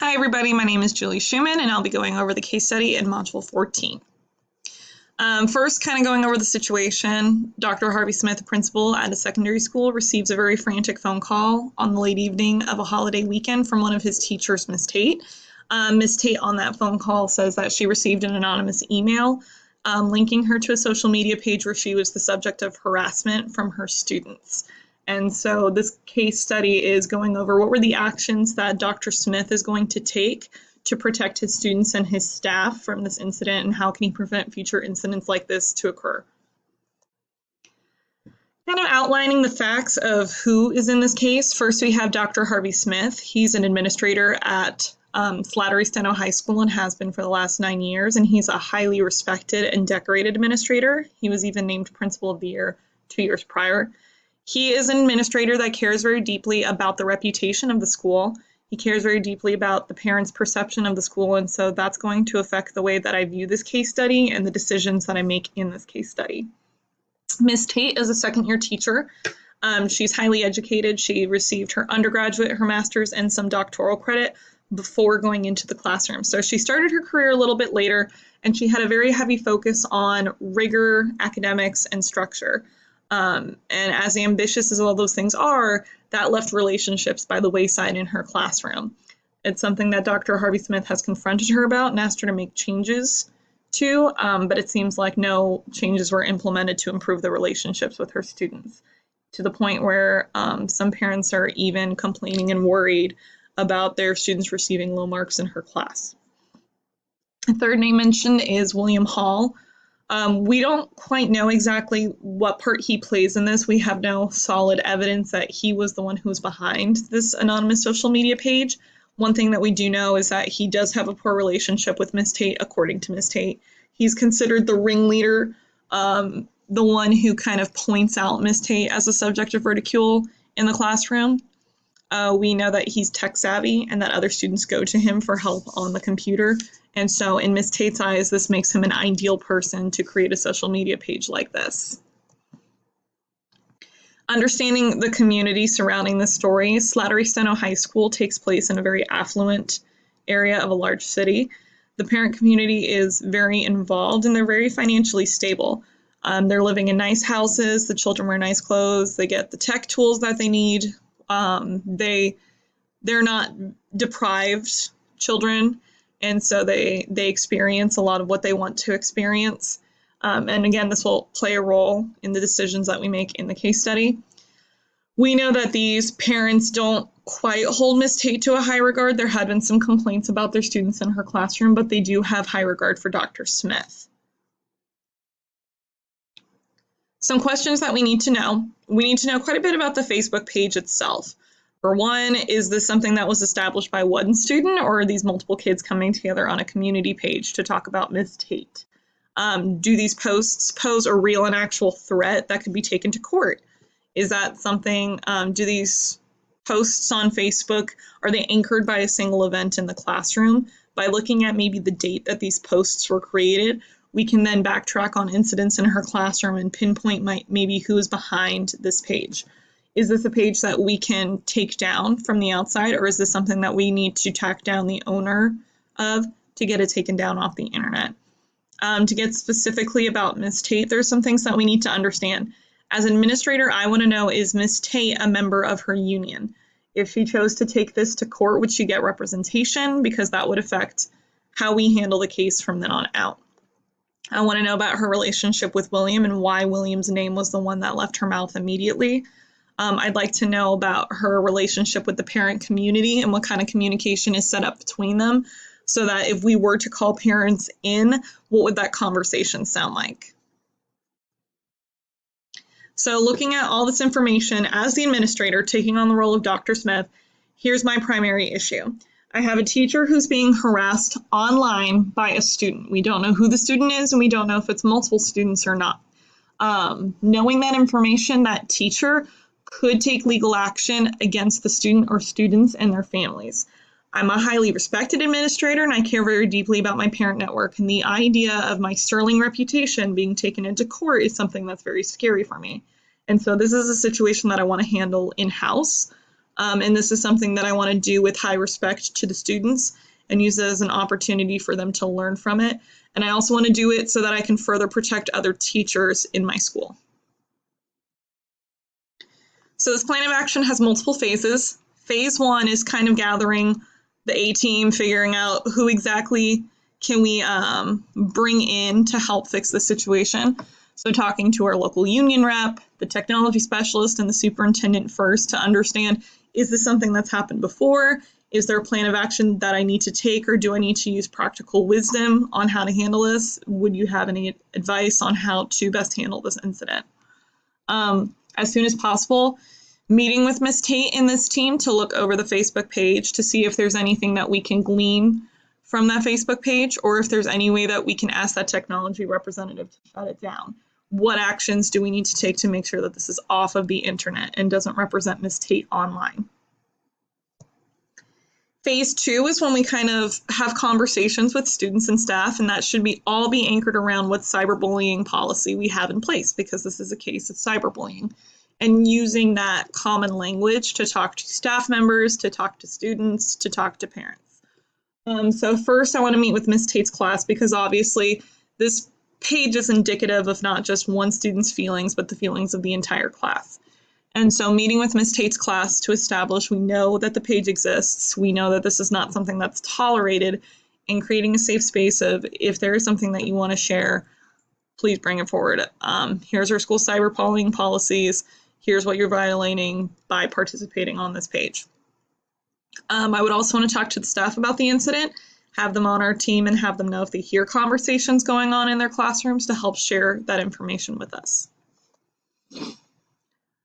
Hi everybody, my name is Julie Schumann and I'll be going over the case study in Module 14. First, kind of going over the situation, Dr. Harvey Smith, a principal at a secondary school, receives a very frantic phone call on the late evening of a holiday weekend from one of his teachers, Miss Tate. Miss Tate on that phone call says that she received an anonymous email linking her to a social media page where she was the subject of harassment from her students. And so this case study is going over what were the actions that Dr. Smith is going to take to protect his students and his staff from this incident, and how can he prevent future incidents like this to occur. Kind of outlining the facts of who is in this case. First, we have Dr. Harvey Smith. He's an administrator at Slattery Steno High School and has been for the last 9 years, and he's a highly respected and decorated administrator. He was even named Principal of the Year 2 years prior. He is an administrator that cares very deeply about the reputation of the school. He cares very deeply about the parents' perception of the school, and so that's going to affect the way that I view this case study and the decisions that I make in this case study. Ms. Tate is a second-year teacher. She's highly educated. She received her undergraduate, her master's, and some doctoral credit before going into the classroom. So she started her career a little bit later, and she had a very heavy focus on rigor, academics, and structure. And as ambitious as all those things are, that left relationships by the wayside in her classroom. It's something that Dr. Harvey Smith has confronted her about and asked her to make changes to, but it seems like no changes were implemented to improve the relationships with her students, to the point where some parents are even complaining and worried about their students receiving low marks in her class. The third name mentioned is William Hall. We don't quite know exactly what part he plays in this. We have no solid evidence that he was the one who was behind this anonymous social media page. One thing that we do know is that he does have a poor relationship with Miss Tate, according to Miss Tate. He's considered the ringleader, the one who kind of points out Miss Tate as a subject of ridicule in the classroom. We know that he's tech savvy and that other students go to him for help on the computer. And so in Miss Tate's eyes, this makes him an ideal person to create a social media page like this. Understanding the community surrounding the story, Slattery Steno High School takes place in a very affluent area of a large city. The parent community is very involved and they're very financially stable. They're living in nice houses, the children wear nice clothes, they get the tech tools that they need. They're not deprived children, and so they experience a lot of what they want to experience. And again, this will play a role in the decisions that we make in the case study. We know that these parents don't quite hold Miss Tate to a high regard. There had been some complaints about their students in her classroom, but they do have high regard for Dr. Smith. Some questions that we need to know. We need to know quite a bit about the Facebook page itself. For one, is this something that was established by one student, or are these multiple kids coming together on a community page to talk about Miss Tate? Do these posts pose a real and actual threat that could be taken to court? Is that something, do these posts on Facebook, are they anchored by a single event in the classroom? By looking at maybe the date that these posts were created, we can then backtrack on incidents in her classroom and pinpoint maybe who is behind this page. Is this a page that we can take down from the outside, or is this something that we need to track down the owner of to get it taken down off the internet? To get specifically about Miss Tate, there's some things that we need to understand. As an administrator, I want to know, is Miss Tate a member of her union? If she chose to take this to court, would she get representation? Because that would affect how we handle the case from then on out. I want to know about her relationship with William and why William's name was the one that left her mouth immediately. I'd like to know about her relationship with the parent community and what kind of communication is set up between them, so that if we were to call parents in, what would that conversation sound like? So looking at all this information, as the administrator taking on the role of Dr. Smith, here's my primary issue. I have a teacher who's being harassed online by a student. We don't know who the student is, and we don't know if it's multiple students or not. Knowing that information, that teacher could take legal action against the student or students and their families. I'm a highly respected administrator and I care very deeply about my parent network, and the idea of my sterling reputation being taken into court is something that's very scary for me. And so this is a situation that I want to handle in-house. And this is something that I want to do with high respect to the students and use it as an opportunity for them to learn from it. And I also want to do it so that I can further protect other teachers in my school. So this plan of action has multiple phases. Phase 1 is kind of gathering the A team, figuring out who exactly can we bring in to help fix the situation. So talking to our local union rep, the technology specialist, and the superintendent first to understand, is this something that's happened before? Is there a plan of action that I need to take, or do I need to use practical wisdom on how to handle this? Would you have any advice on how to best handle this incident? As soon as possible, meeting with Ms. Tate and this team to look over the Facebook page to see if there's anything that we can glean from that Facebook page, or if there's any way that we can ask that technology representative to shut it down. What actions do we need to take to make sure that this is off of the internet and doesn't represent Ms. Tate online? Phase 2 is when we kind of have conversations with students and staff, and that should all be anchored around what cyberbullying policy we have in place, because this is a case of cyberbullying, and using that common language to talk to staff members, to talk to students, to talk to parents. So first I want to meet with Ms. Tate's class, because obviously this page is indicative of not just one student's feelings, but the feelings of the entire class. And so meeting with Ms. Tate's class to establish we know that the page exists, we know that this is not something that's tolerated, and creating a safe space of, if there is something that you want to share, please bring it forward. Here's our school cyberbullying policies. Here's what you're violating by participating on this page. I would also want to talk to the staff about the incident, have them on our team, and have them know if they hear conversations going on in their classrooms to help share that information with us.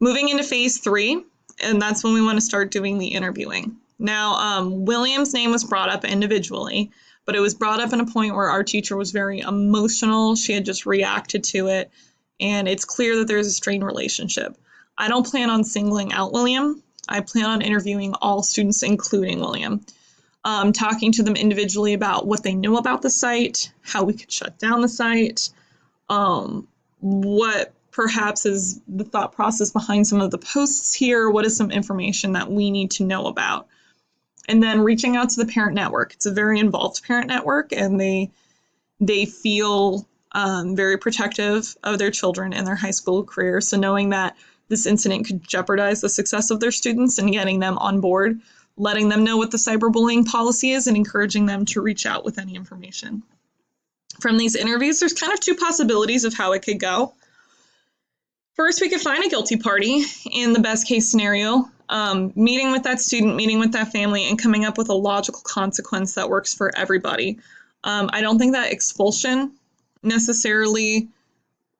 Moving into phase 3, and that's when we want to start doing the interviewing. Now, William's name was brought up individually, but it was brought up in a point where our teacher was very emotional. She had just reacted to it, and it's clear that there's a strained relationship. I don't plan on singling out William. I plan on interviewing all students, including William, talking to them individually about what they know about the site, how we could shut down the site, what perhaps is the thought process behind some of the posts here, what is some information that we need to know about. And then reaching out to the parent network. It's a very involved parent network, and they feel very protective of their children in their high school career. So knowing that this incident could jeopardize the success of their students, and getting them on board, letting them know what the cyberbullying policy is, and encouraging them to reach out with any information. From these interviews, there's kind of 2 possibilities of how it could go. First, we could find a guilty party in the best case scenario, meeting with that student, meeting with that family, and coming up with a logical consequence that works for everybody. I don't think that expulsion necessarily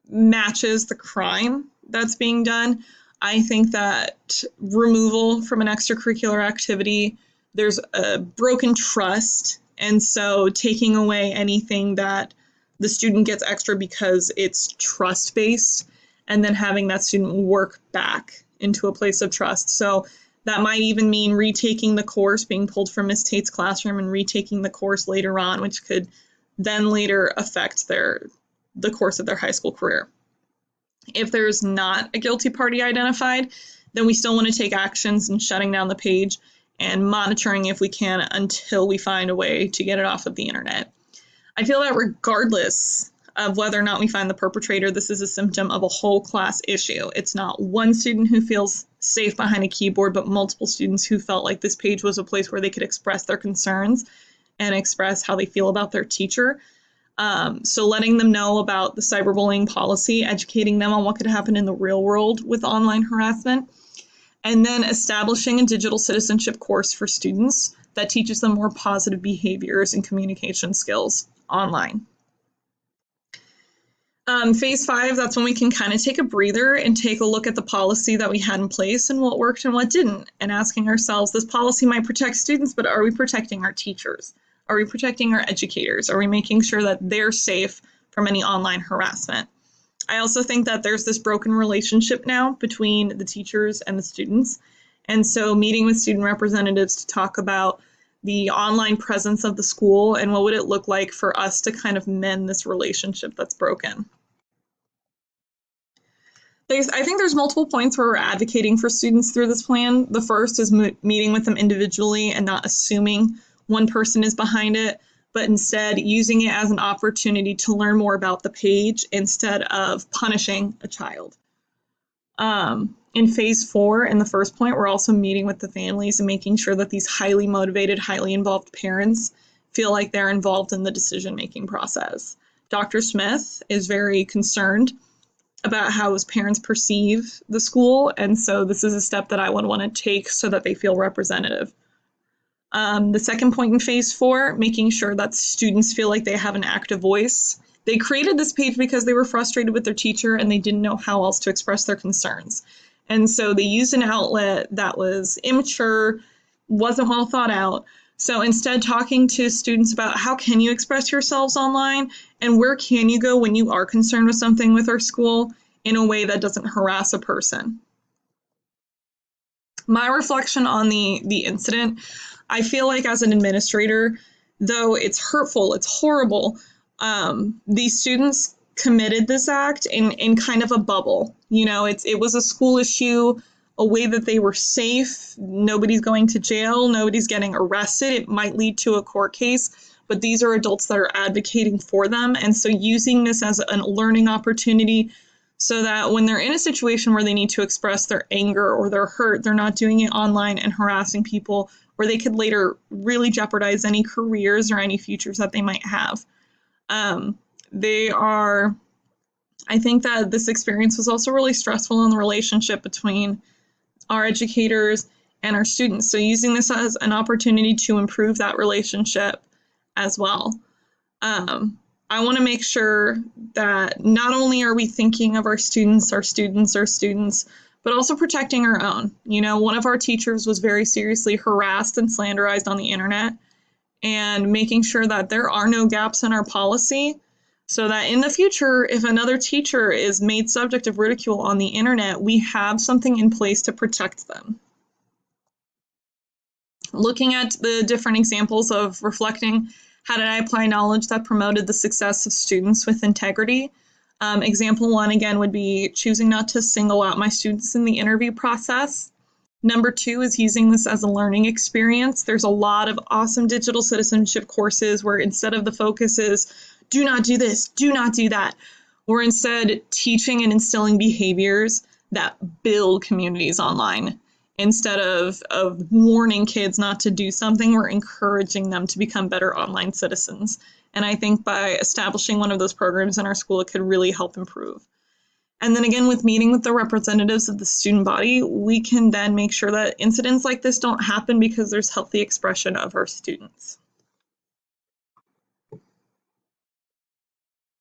matches the crime that's being done. I think that removal from an extracurricular activity, there's a broken trust, and so taking away anything that the student gets extra because it's trust-based, and then having that student work back into a place of trust. So that might even mean retaking the course, being pulled from Ms. Tate's classroom and retaking the course later on, which could then later affect the course of their high school career. If there's not a guilty party identified, then we still want to take actions in shutting down the page and monitoring if we can until we find a way to get it off of the internet. I feel that regardless of whether or not we find the perpetrator, this is a symptom of a whole class issue. It's not one student who feels safe behind a keyboard, but multiple students who felt like this page was a place where they could express their concerns and express how they feel about their teacher. So letting them know about the cyberbullying policy, educating them on what could happen in the real world with online harassment, and then establishing a digital citizenship course for students that teaches them more positive behaviors and communication skills online. Phase 5, that's when we can kind of take a breather and take a look at the policy that we had in place and what worked and what didn't, and asking ourselves, this policy might protect students, but are we protecting our teachers? Are we protecting our educators? Are we making sure that they're safe from any online harassment? I also think that there's this broken relationship now between the teachers and the students. And so meeting with student representatives to talk about the online presence of the school and what would it look like for us to kind of mend this relationship that's broken. I think there's multiple points where we're advocating for students through this plan. The first is meeting with them individually and not assuming one person is behind it, but instead using it as an opportunity to learn more about the page instead of punishing a child. In phase 4, in the first point, we're also meeting with the families and making sure that these highly motivated, highly involved parents feel like they're involved in the decision-making process. Dr. Smith is very concerned about how his parents perceive the school, and so this is a step that I would want to take so that they feel representative. The second point in phase 4, making sure that students feel like they have an active voice. They created this page because they were frustrated with their teacher and they didn't know how else to express their concerns. And so they used an outlet that was immature, wasn't well thought out. So instead, talking to students about how can you express yourselves online and where can you go when you are concerned with something with our school in a way that doesn't harass a person. My reflection on the incident, I feel like as an administrator, though it's hurtful, it's horrible, these students committed this act in kind of a bubble. You know, it was a school issue, a way that they were safe. Nobody's going to jail. Nobody's getting arrested. It might lead to a court case, but these are adults that are advocating for them. And so using this as a learning opportunity so that when they're in a situation where they need to express their anger or their hurt, they're not doing it online and harassing people where they could later really jeopardize any careers or any futures that they might have. I think that this experience was also really stressful in the relationship between our educators and our students. So using this as an opportunity to improve that relationship as well. I want to make sure that not only are we thinking of our students, but also protecting our own. You know, one of our teachers was very seriously harassed and slanderized on the internet, and making sure that there are no gaps in our policy so that in the future, if another teacher is made subject of ridicule on the internet, we have something in place to protect them. Looking at the different examples of reflecting, how did I apply knowledge that promoted the success of students with integrity? Example 1, again, would be choosing not to single out my students in the interview process. Number 2 is using this as a learning experience. There's a lot of awesome digital citizenship courses where instead of the focus is, do not do this, do not do that, we're instead teaching and instilling behaviors that build communities online. Instead of warning kids not to do something, we're encouraging them to become better online citizens. And I think by establishing one of those programs in our school, it could really help improve. And then again, with meeting with the representatives of the student body, we can then make sure that incidents like this don't happen because there's healthy expression of our students.